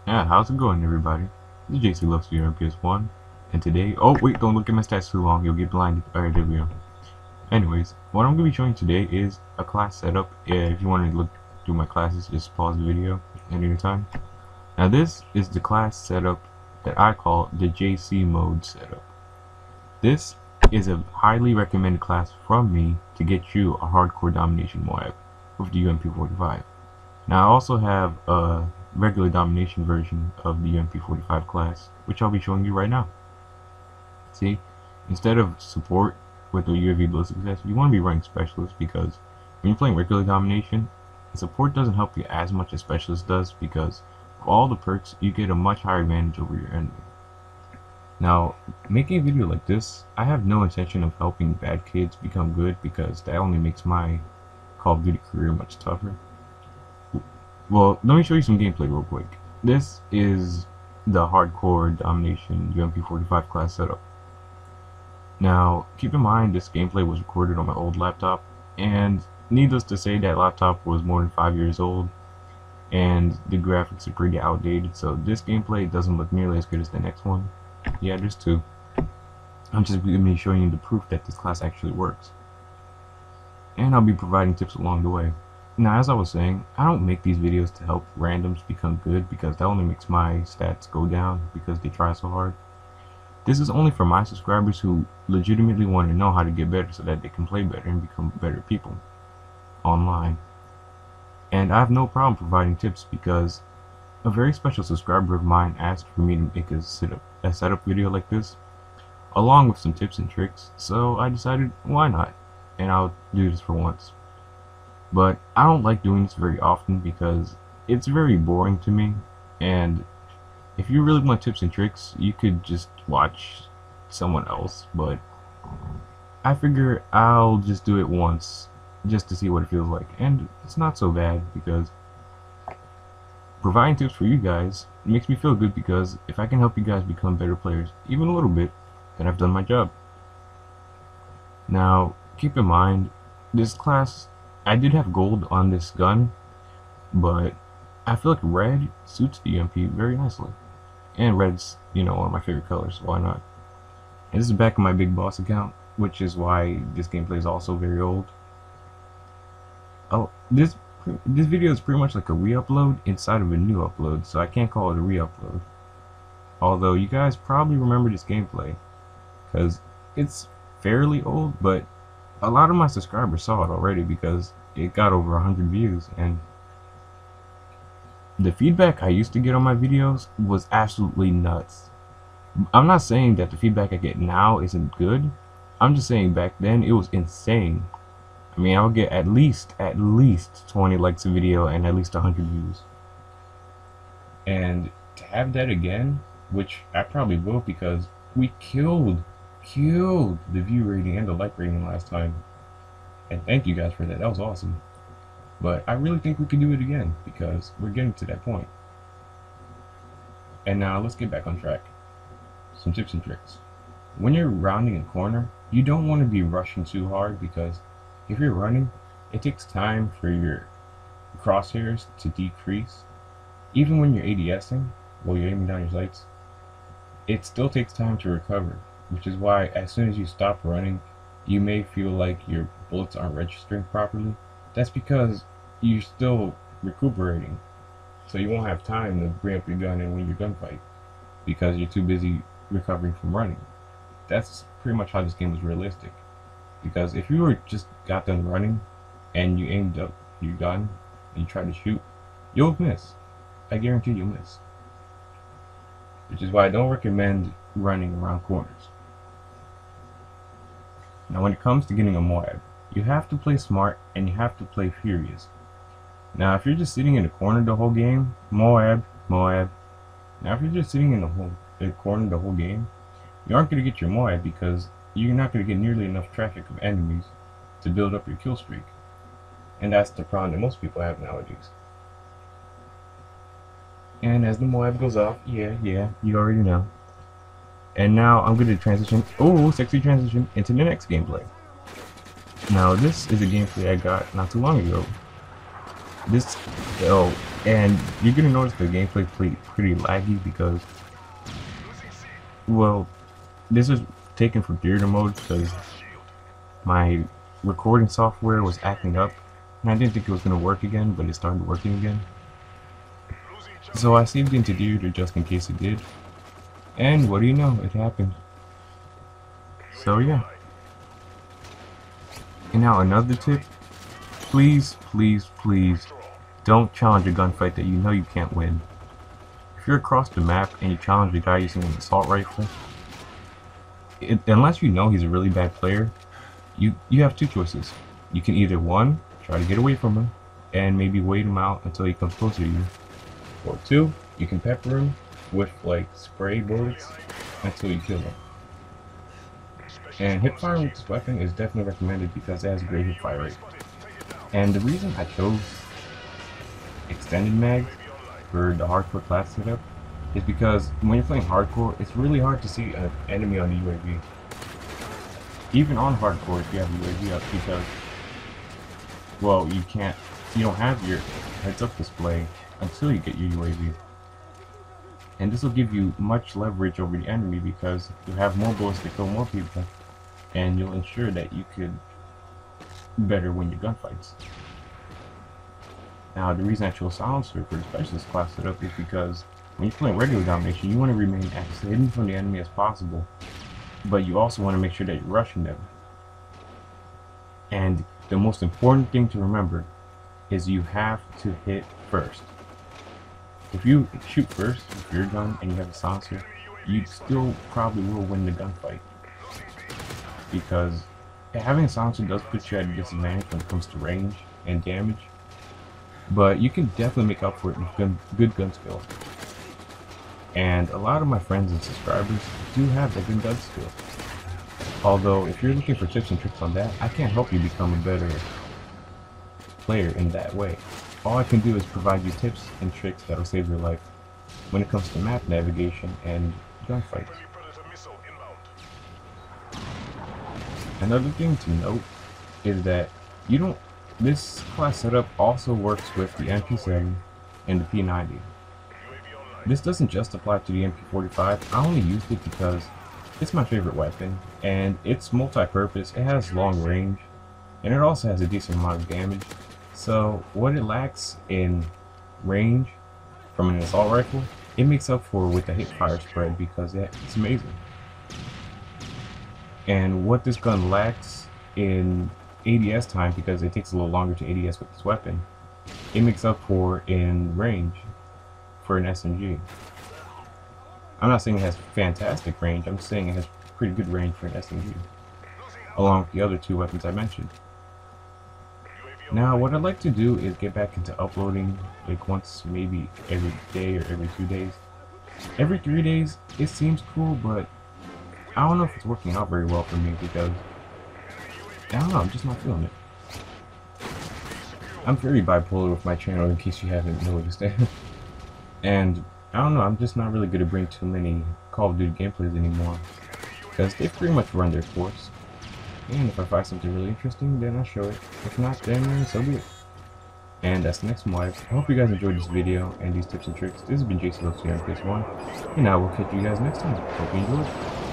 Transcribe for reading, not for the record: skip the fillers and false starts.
Yeah, how's it going, everybody? This is JC Loves here on PS1, and today, oh wait, don't look at my stats too long, you'll get blinded. Alright, there we go. Anyways, what I'm going to be showing today is a class setup. If you want to look through my classes, just pause the video at any time. Now this is the class setup that I call the JC mode setup. This is a highly recommended class from me to get you a hardcore domination moab with the mw3. Now I also have a regular domination version of the mw3 class, which I'll be showing you right now. See, instead of support with the UAV blow success, you want to be running specialist, because when you're playing regular domination, support doesn't help you as much as specialist does, because with all the perks you get a much higher advantage over your enemy. Now, making a video like this, I have no intention of helping bad kids become good, because that only makes my Call of Duty career much tougher. Well, let me show you some gameplay real quick. This is the hardcore domination mw3 class setup. Now, keep in mind this gameplay was recorded on my old laptop, and needless to say, that laptop was more than 5 years old, and the graphics are pretty outdated, so this gameplay doesn't look nearly as good as the next one. Yeah, there's two. I'm just going to be showing you the proof that this class actually works, and I'll be providing tips along the way. Now, as I was saying, I don't make these videos to help randoms become good, because that only makes my stats go down because they try so hard. This is only for my subscribers who legitimately want to know how to get better so that they can play better and become better people online. And I have no problem providing tips, because a very special subscriber of mine asked for me to make a setup video like this, along with some tips and tricks, so I decided why not, and I'll do this for once. But I don't like doing this very often because it's very boring to me, and if you really want tips and tricks, you could just watch someone else, but I figure I'll just do it once just to see what it feels like, and it's not so bad, because providing tips for you guys makes me feel good, because if I can help you guys become better players even a little bit, then I've done my job. Now, keep in mind, this class, I did have gold on this gun, but I feel like red suits the UMP very nicely. And red's, you know, one of my favorite colors, so why not? And this is back in my Big Boss account, which is why this gameplay is also very old. Oh, this video is pretty much like a re-upload inside of a new upload, so I can't call it a re-upload. Although you guys probably remember this gameplay, because it's fairly old, but a lot of my subscribers saw it already because it got over 100 views, and the feedback I used to get on my videos was absolutely nuts. I'm not saying that the feedback I get now isn't good. I'm just saying back then it was insane. I mean, I would get at least 20 likes a video and at least 100 views. And to have that again, which I probably will, because we killed the view rating and the like rating last time, and thank you guys for that. That was awesome. But I really think we can do it again, because we're getting to that point. And now let's get back on track. Some tips and tricks. When you're rounding a corner, you don't want to be rushing too hard, because if you're running, it takes time for your crosshairs to decrease. Even when you're ADSing, while you're aiming down your sights, it still takes time to recover, which is why as soon as you stop running, you may feel like your bullets aren't registering properly. That's because you're still recuperating, so you won't have time to bring up your gun and win your gunfight, because you're too busy recovering from running. That's pretty much how this game was realistic, because if you were just got done running and you aimed up your gun and you tried to shoot, you'll miss. I guarantee you'll miss. Which is why I don't recommend running around corners. Now, when it comes to getting a moab, you have to play smart and you have to play furious. Now, if you're just sitting in the corner the whole game, moab. Now, if you're just sitting in the corner the whole game, you aren't going to get your moab, because you're not going to get nearly enough traffic of enemies to build up your kill streak. And that's the problem that most people have nowadays. And as the moab goes off, yeah, you already know. And now I'm going to transition, sexy transition, into the next gameplay. Now this is a gameplay I got not too long ago. This, And you're gonna notice the gameplay pretty laggy because, well, this is taken from theater mode because my recording software was acting up and I didn't think it was gonna work again, but it started working again. So I saved it into theater just in case it did. And what do you know, it happened. So yeah. And now another tip, please don't challenge a gunfight that you know you can't win. If you're across the map and you challenge a guy using an assault rifle, unless you know he's a really bad player, you have two choices. You can either, one, try to get away from him and maybe wait him out until he comes closer to you, or two, you can pepper him with like spray bullets until you kill him. And hipfire with this weapon is definitely recommended because it has a great hipfire rate. And the reason I chose extended mags for the hardcore class setup is because when you're playing hardcore, it's really hard to see an enemy on the UAV. Even on hardcore, if you have UAV up, because, well, you don't have your heads-up display until you get your UAV. And this will give you much leverage over the enemy because you have more bullets to kill more people, and you'll ensure that you could better win your gunfights. Now, the reason I chose silencer for the specialist class setup is because when you're playing regular domination, you want to remain as hidden from the enemy as possible, but you also want to make sure that you're rushing them. And the most important thing to remember is you have to hit first. If you shoot first with your gun and you have a silencer, you still probably will win the gunfight, because having a silencer does put you at a disadvantage when it comes to range and damage, but you can definitely make up for it with good gun skills. And a lot of my friends and subscribers do have that good gun skill. Although, if you're looking for tips and tricks on that, I can't help you become a better player in that way. All I can do is provide you tips and tricks that will save your life when it comes to map navigation and gunfights. Another thing to note is that this class setup also works with the MP7 and the P90. This doesn't just apply to the MP45. I only used it because it's my favorite weapon, and it's multi-purpose. It has long range, and it also has a decent amount of damage. So what it lacks in range from an assault rifle, it makes up for with the hipfire spread because it's amazing. And what this gun lacks in ADS time, because it takes a little longer to ADS with this weapon, it makes up for in range for an SMG. I'm not saying it has fantastic range, I'm saying it has pretty good range for an SMG, along with the other two weapons I mentioned. Now, what I'd like to do is get back into uploading like once, maybe every day or every 2 days. Every 3 days, it seems cool, but I don't know if it's working out very well for me because, I don't know, I'm just not feeling it. I'm very bipolar with my channel, in case you haven't noticed it. And, I don't know, I'm just not really good at bringing too many Call of Duty gameplays anymore, because they've pretty much run their course. And if I find something really interesting, then I'll show it. If not, then so be it. And that's the next one. I hope you guys enjoyed this video and these tips and tricks. This has been JC Loves here on PS1, and I will catch you guys next time. Hope you enjoyed.